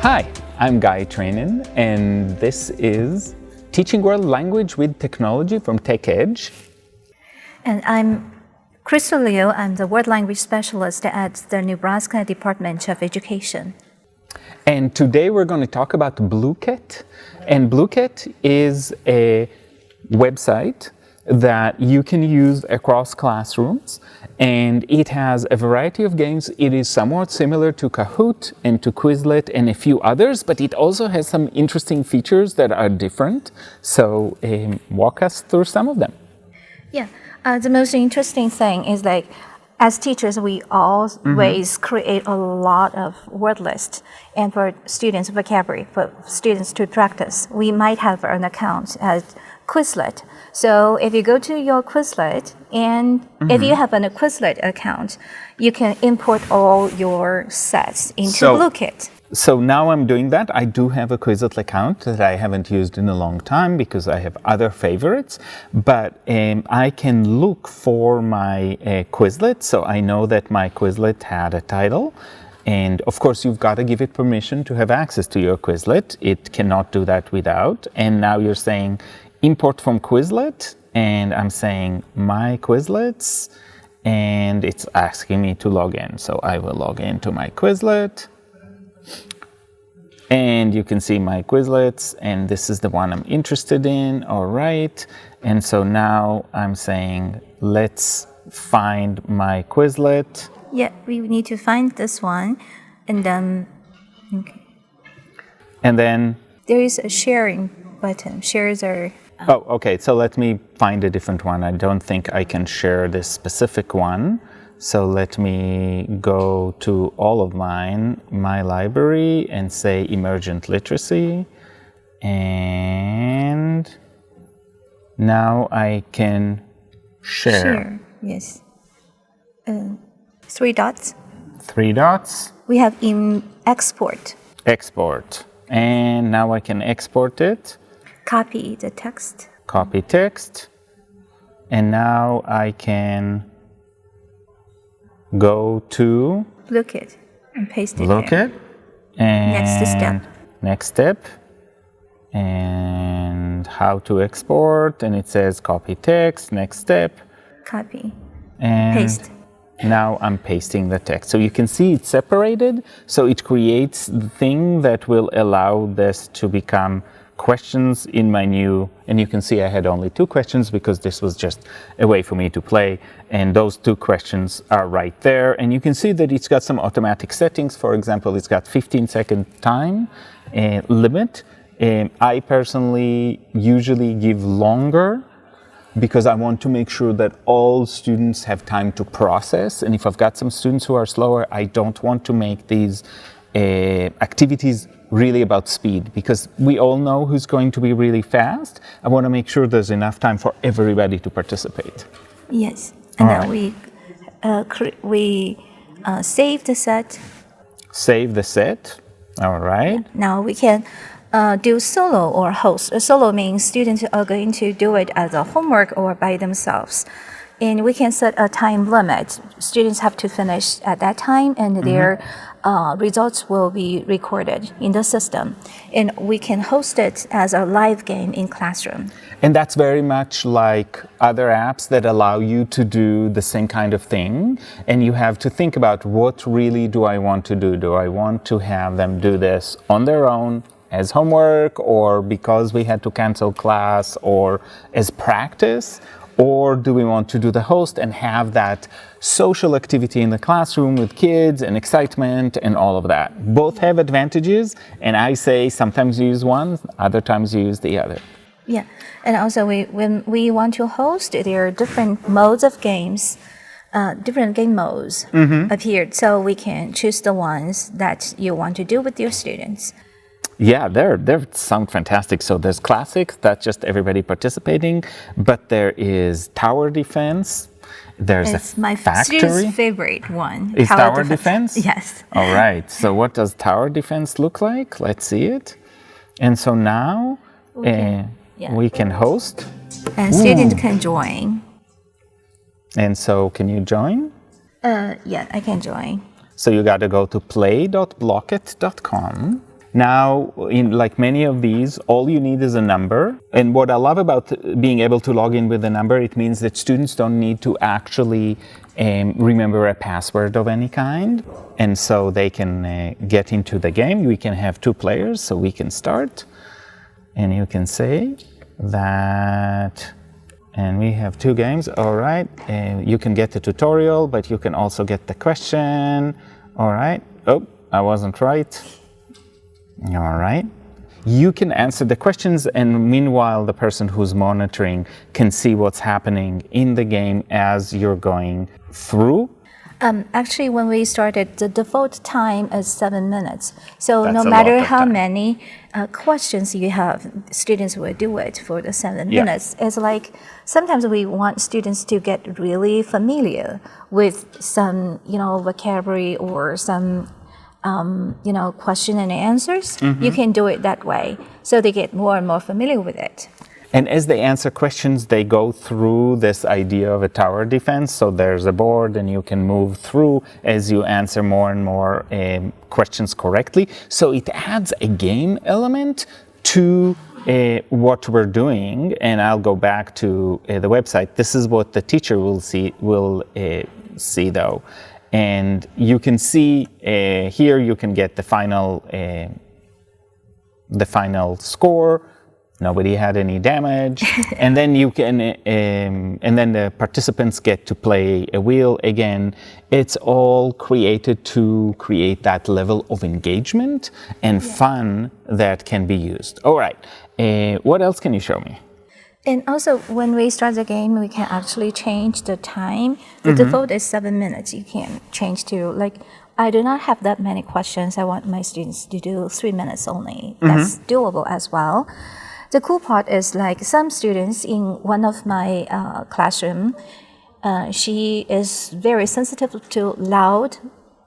Hi, I'm Guy Trainin, and this is Teaching World Language with Technology from TechEdge. And I'm Crystal Liu. I'm the World Language Specialist at the Nebraska Department of Education. And today we're going to talk about Blueket. And Blueket is a website that you can use across classrooms, and it has a variety of games. It is somewhat similar to Kahoot and to Quizlet and a few others, but it also has some interesting features that are different. So walk us through some of them. Yeah, the most interesting thing is like, as teachers, we always create a lot of word lists, and for students' vocabulary, for students to practice, we might have an account at Quizlet. So if you go to your Quizlet, and if you have a Quizlet account, you can import all your sets into Blueket. So now I'm doing that. I do have a Quizlet account that I haven't used in a long time because I have other favorites, but I can look for my Quizlet, so I know that my Quizlet had a title. And of course, you've got to give it permission to have access to your Quizlet. It cannot do that without. And now you're saying import from Quizlet, and I'm saying my Quizlets, and it's asking me to log in. So I will log into my Quizlet. And you can see my Quizlets, and this is the one I'm interested in. All right. And so now I'm saying, let's find my Quizlet. Yeah, we need to find this one. And then, okay. And then There is a sharing button. Shares are... Oh, okay. So let me find a different one. I don't think I can share this specific one. So let me go to all of mine, my library, and say emergent literacy. And now I can share. Yes. 3 dots. 3 dots. We have in export. Export. And now I can export it. Copy the text. Copy text. And now I can go to Blueket and paste it Blueket. there. And Next step. Next step. And how to export. And it says copy text. Next step. Copy. And Paste. now I'm pasting the text. So you can see it's separated. So it creates the thing that will allow this to become questions in my new, and you can see I had only 2 questions because this was just a way for me to play, and those 2 questions are right there, and you can see that it's got some automatic settings. For example, it's got 15-second time limit. I personally usually give longer because I want to make sure that all students have time to process, and if I've got some students who are slower, I don't want to make these activities really about speed, because we all know who's going to be really fast. I want to make sure there's enough time for everybody to participate. Yes. And All then we save the set. Save the set. All right. Now we can do solo or host. Solo means students are going to do it as a homework or by themselves. And we can set a time limit. Students have to finish at that time, and their results will be recorded in the system. And we can host it as a live game in classroom. And that's very much like other apps that allow you to do the same kind of thing. And you have to think about, what really do I want to do? Do I want to have them do this on their own as homework, or because we had to cancel class, or as practice? Or do we want to do the host and have that social activity in the classroom with kids and excitement and all of that? Both have advantages, and I say sometimes use one, other times use the other. Yeah, and also when we want to host, there are different modes of games, different game modes appeared, so we can choose the ones that you want to do with your students. Yeah, they sound fantastic. So there's classic, that's just everybody participating, but there is tower defense. There's It's a my factory. student's favorite one. Is tower defense? Yes. All right. So what does tower defense look like? Let's see it. And so now we can host. And students can join. And so can you join? Yeah, I can join. So you got to go to play.blocket.com. Now, in like many of these, all you need is a number. And what I love about being able to log in with a number, it means that students don't need to actually remember a password of any kind. And so they can get into the game. We can have 2 players, so we can start. And you can say that, and we have 2 games, all right. You can get the tutorial, but you can also get the question. All right. Oh, I wasn't right. All right. You can answer the questions, and meanwhile, the person who's monitoring can see what's happening in the game as you're going through. Actually, when we started, the default time is 7 minutes. So That's no a matter lot of how time. many questions you have, students will do it for the 7 minutes. It's like sometimes we want students to get really familiar with some, vocabulary or some, question and answers. You can do it that way, so they get more and more familiar with it. And as they answer questions, they go through this idea of a tower defense. So there's a board, and you can move through as you answer more and more questions correctly. So it adds a game element to what we're doing. And I'll go back to the website. This is what the teacher will see though. And you can see here, you can get the final score. Nobody had any damage, and then you can, and then the participants get to play a wheel again. It's all created to create that level of engagement and fun that can be used. All right, what else can you show me? And also, when we start the game, we can actually change the time. The default is 7 minutes. You can change to, I do not have that many questions. I want my students to do 3 minutes only. That's doable as well. The cool part is some students in one of my classroom, she is very sensitive to loud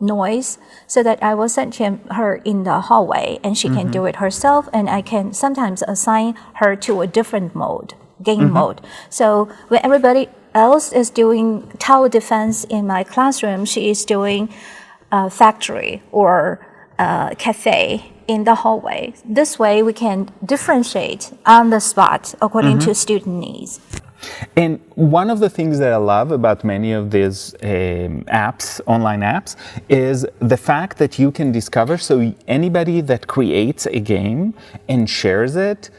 noise, so that I will send her in the hallway, and she can do it herself, and I can sometimes assign her to a different mode, game mode. So when everybody else is doing tower defense in my classroom, she is doing factory or cafe in the hallway. This way we can differentiate on the spot according to student needs. And one of the things that I love about many of these apps, online apps, is the fact that you can discover, so anybody that creates a game and shares it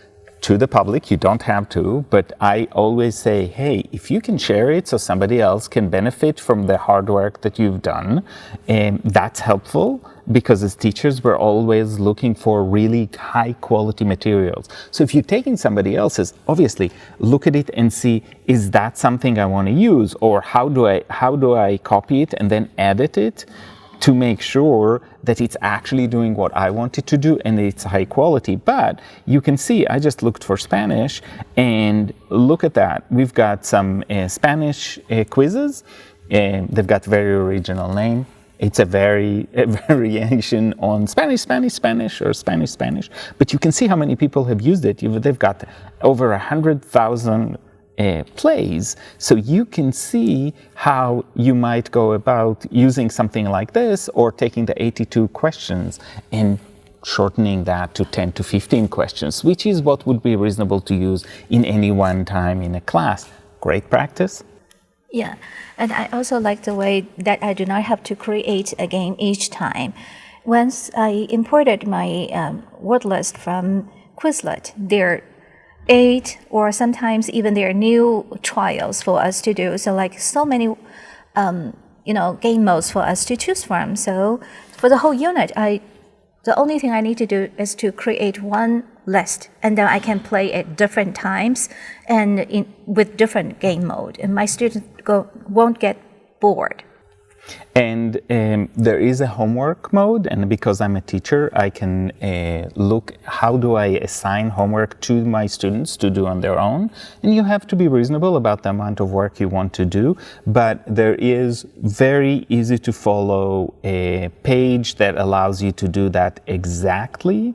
to the public, you don't have to, but I always say, hey, if you can share it so somebody else can benefit from the hard work that you've done, that's helpful, because as teachers, we're always looking for really high quality materials. So if you're taking somebody else's, obviously look at it and see, is that something I want to use, or how do I copy it and then edit it to make sure that it's actually doing what I want it to do and it's high quality. But you can see, I just looked for Spanish, and look at that. We've got some Spanish quizzes, and they've got very original name. It's a variation on Spanish, or Spanish. But you can see how many people have used it. They've got over 100,000 plays. So you can see how you might go about using something like this, or taking the 82 questions and shortening that to 10 to 15 questions, which is what would be reasonable to use in any one time in a class. Great practice. Yeah, and I also like the way that I do not have to create a game each time. Once I imported my word list from Quizlet, there are 8 or sometimes even there are new trials for us to do. So so many, game modes for us to choose from. So for the whole unit, the only thing I need to do is to create one list, and then I can play at different times and with different game mode, and my students won't get bored. And there is a homework mode, and because I'm a teacher, I can look how do I assign homework to my students to do on their own. And you have to be reasonable about the amount of work you want to do, but there is very easy to follow a page that allows you to do that exactly,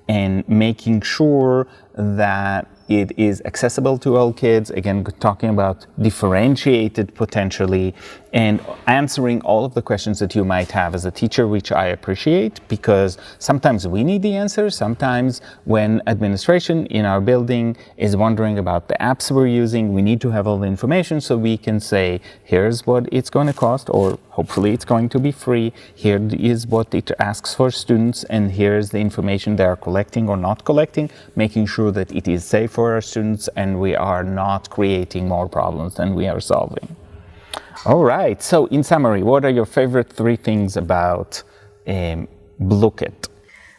and making sure that it is accessible to all kids. Again, talking about differentiated potentially and answering all of the questions that you might have as a teacher, which I appreciate, because sometimes we need the answers. Sometimes when administration in our building is wondering about the apps we're using, we need to have all the information so we can say, here's what it's going to cost, or hopefully it's going to be free. Here is what it asks for students, and here's the information they are collecting or not collecting, making sure that it is safe for our students and we are not creating more problems than we are solving. All right, so in summary, what are your favorite 3 things about Blooket?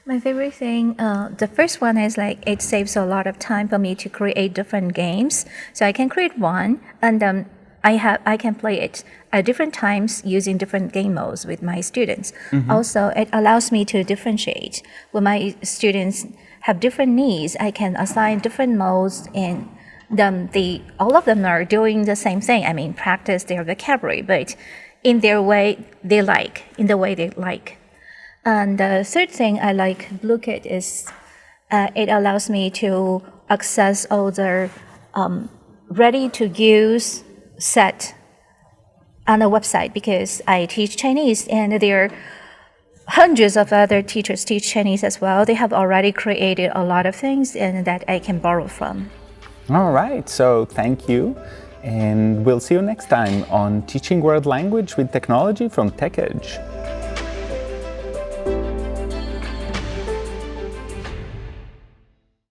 My favorite thing, the first one is like it saves a lot of time for me to create different games. So I can create one, and I can play it at different times using different game modes with my students. Also, it allows me to differentiate. When my students have different needs, I can assign different modes, and all of them are doing the same thing. I mean, practice their vocabulary, but in their way they like, in the way they like. And the third thing I like Blooket is it allows me to access all the ready-to-use set on the website, because I teach Chinese and there are hundreds of other teachers teach Chinese as well. They have already created a lot of things and that I can borrow from. All right, so thank you, and we'll see you next time on Teaching World Language with Technology from TechEdge.